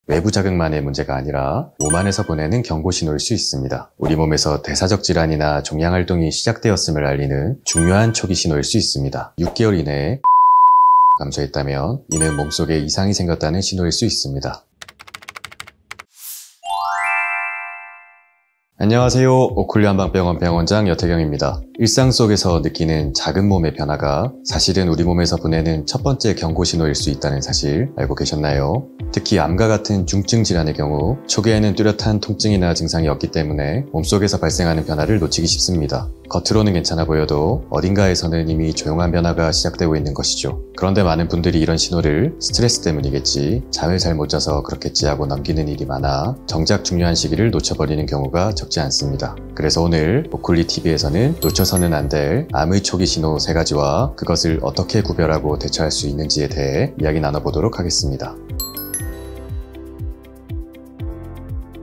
외부 자극만의 문제가 아니라 몸 안에서 보내는 경고 신호일 수 있습니다. 우리 몸에서 대사적 질환이나 종양 활동이 시작되었음을 알리는 중요한 초기 신호일 수 있습니다. 6개월 이내에 감소했다면 이는 몸속에 이상이 생겼다는 신호일 수 있습니다. 안녕하세요. 오클리 한방병원 병원장 여태경입니다. 일상 속에서 느끼는 작은 몸의 변화가 사실은 우리 몸에서 보내는 첫 번째 경고 신호일 수 있다는 사실 알고 계셨나요? 특히 암과 같은 중증 질환의 경우 초기에는 뚜렷한 통증이나 증상이 없기 때문에 몸속에서 발생하는 변화를 놓치기 쉽습니다. 겉으로는 괜찮아 보여도 어딘가에서는 이미 조용한 변화가 시작되고 있는 것이죠. 그런데 많은 분들이 이런 신호를 스트레스 때문이겠지, 잠을 잘 못 자서 그렇겠지 하고 넘기는 일이 많아 정작 중요한 시기를 놓쳐버리는 경우가 적지 않습니다. 그래서 오늘 오클리TV에서는 놓쳐서는 안 될 암의 초기 신호 3가지와 그것을 어떻게 구별하고 대처할 수 있는지에 대해 이야기 나눠보도록 하겠습니다.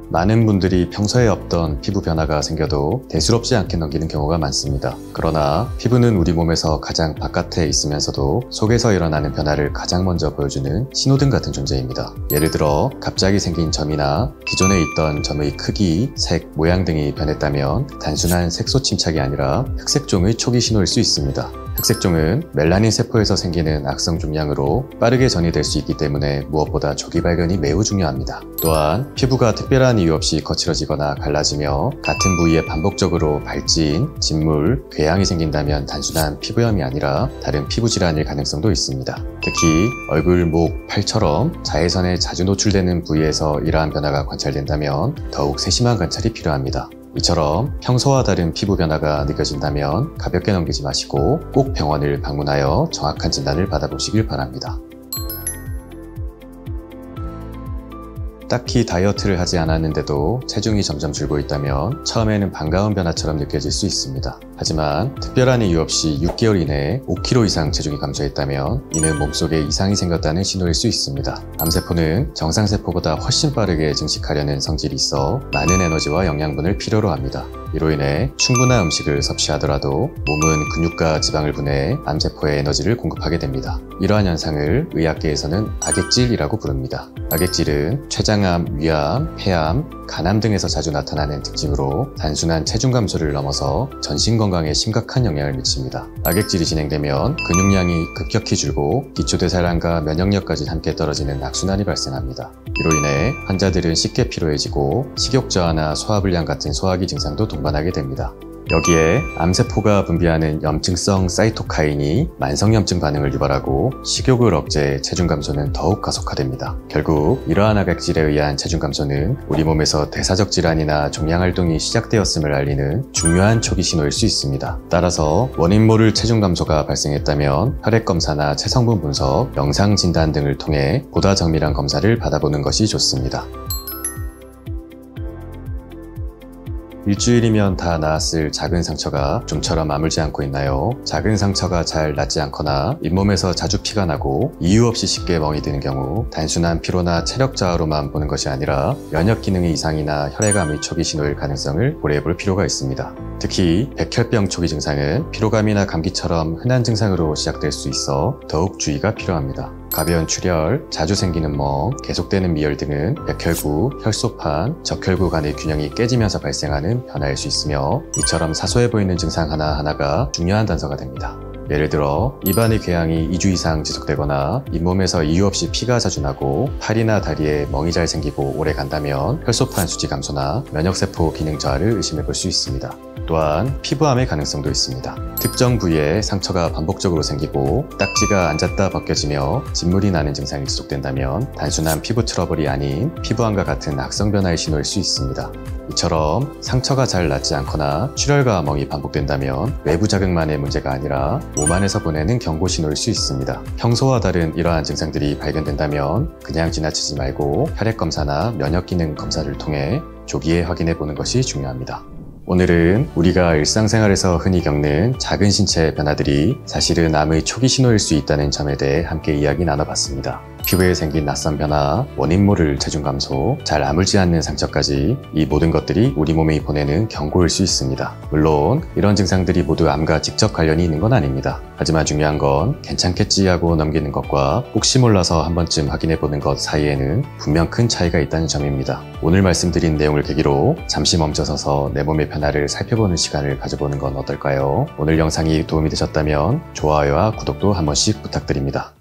많은 분들이 평소에 없던 피부 변화가 생겨도 대수롭지 않게 넘기는 경우가 많습니다. 그러나 피부는 우리 몸에서 가장 바깥에 있으면서도 속에서 일어나는 변화를 가장 먼저 보여주는 신호등 같은 존재입니다. 예를 들어 갑자기 생긴 점이나 기존에 있던 점의 크기, 색, 모양 등이 변했다면 단순한 색소 침착이 아니라 흑색종의 초기 신호일 수 있습니다. 흑색종은 멜라닌 세포에서 생기는 악성 종양으로 빠르게 전이될 수 있기 때문에 무엇보다 조기 발견이 매우 중요합니다. 또한 피부가 특별한 이유 없이 거칠어지거나 갈라지며 같은 부위에 반복적으로 발진, 진물, 궤양이 생긴다면 단순한 피부염이 아니라 다른 피부 질환일 가능성도 있습니다. 특히 얼굴, 목, 팔처럼 자외선에 자주 노출되는 부위에서 이러한 변화가 관찰된다면 더욱 세심한 관찰이 필요합니다. 이처럼 평소와 다른 피부 변화가 느껴진다면 가볍게 넘기지 마시고 꼭 병원을 방문하여 정확한 진단을 받아보시길 바랍니다. 딱히 다이어트를 하지 않았는데도 체중이 점점 줄고 있다면 처음에는 반가운 변화처럼 느껴질 수 있습니다. 하지만 특별한 이유 없이 6개월 이내에 5kg 이상 체중이 감소했다면 이는 몸속에 이상이 생겼다는 신호일 수 있습니다. 암세포는 정상세포보다 훨씬 빠르게 증식하려는 성질이 있어 많은 에너지와 영양분을 필요로 합니다. 이로 인해 충분한 음식을 섭취하더라도 몸은 근육과 지방을 분해해 암세포에 에너지를 공급하게 됩니다. 이러한 현상을 의학계에서는 악액질이라고 부릅니다. 악액질은 췌장암, 위암, 폐암, 간암 등에서 자주 나타나는 특징으로 단순한 체중 감소를 넘어서 전신 건강에 심각한 영향을 미칩니다. 악액질이 진행되면 근육량이 급격히 줄고 기초대사량과 면역력까지 함께 떨어지는 악순환이 발생합니다. 이로 인해 환자들은 쉽게 피로해지고 식욕 저하나 소화불량 같은 소화기 증상도 동반하게 됩니다. 여기에 암세포가 분비하는 염증성 사이토카인이 만성염증 반응을 유발하고 식욕을 억제해 체중 감소는 더욱 가속화됩니다. 결국 이러한 악액질에 의한 체중 감소는 우리 몸에서 대사적 질환이나 종양 활동이 시작되었음을 알리는 중요한 초기 신호일 수 있습니다. 따라서 원인 모를 체중 감소가 발생했다면 혈액 검사나 체성분 분석, 영상 진단 등을 통해 보다 정밀한 검사를 받아보는 것이 좋습니다. 일주일이면 다 나았을 작은 상처가 좀처럼 아물지 않고 있나요? 작은 상처가 잘 낫지 않거나 잇몸에서 자주 피가 나고 이유 없이 쉽게 멍이 드는 경우 단순한 피로나 체력 저하로만 보는 것이 아니라 면역 기능의 이상이나 혈액암의 초기 신호일 가능성을 고려해 볼 필요가 있습니다. 특히 백혈병 초기 증상은 피로감이나 감기처럼 흔한 증상으로 시작될 수 있어 더욱 주의가 필요합니다. 가벼운 출혈, 자주 생기는 멍, 계속되는 미열 등은 백혈구, 혈소판, 적혈구 간의 균형이 깨지면서 발생하는 변화일 수 있으며 이처럼 사소해 보이는 증상 하나하나가 중요한 단서가 됩니다. 예를 들어 입안의 궤양이 2주 이상 지속되거나 잇몸에서 이유 없이 피가 자주 나고 팔이나 다리에 멍이 잘 생기고 오래 간다면 혈소판 수지 감소나 면역세포 기능 저하를 의심해 볼 수 있습니다. 또한 피부암의 가능성도 있습니다. 특정 부위에 상처가 반복적으로 생기고 딱지가 앉았다 벗겨지며 진물이 나는 증상이 지속된다면 단순한 피부 트러블이 아닌 피부암과 같은 악성 변화의 신호일 수 있습니다. 이처럼 상처가 잘 낫지 않거나 출혈과 멍이 반복된다면 외부 자극만의 문제가 아니라 몸 안에서 보내는 경고 신호일 수 있습니다. 평소와 다른 이러한 증상들이 발견된다면 그냥 지나치지 말고 혈액검사나 면역기능 검사를 통해 조기에 확인해 보는 것이 중요합니다. 오늘은 우리가 일상생활에서 흔히 겪는 작은 신체 변화들이 사실은 암의 초기 신호일 수 있다는 점에 대해 함께 이야기 나눠봤습니다. 피부에 생긴 낯선 변화, 원인 모를 체중 감소, 잘 아물지 않는 상처까지 이 모든 것들이 우리 몸이 보내는 경고일 수 있습니다. 물론 이런 증상들이 모두 암과 직접 관련이 있는 건 아닙니다. 하지만 중요한 건 괜찮겠지 하고 넘기는 것과 혹시 몰라서 한 번쯤 확인해보는 것 사이에는 분명 큰 차이가 있다는 점입니다. 오늘 말씀드린 내용을 계기로 잠시 멈춰서서 내 몸의 변화를 살펴보는 시간을 가져보는 건 어떨까요? 오늘 영상이 도움이 되셨다면 좋아요와 구독도 한 번씩 부탁드립니다.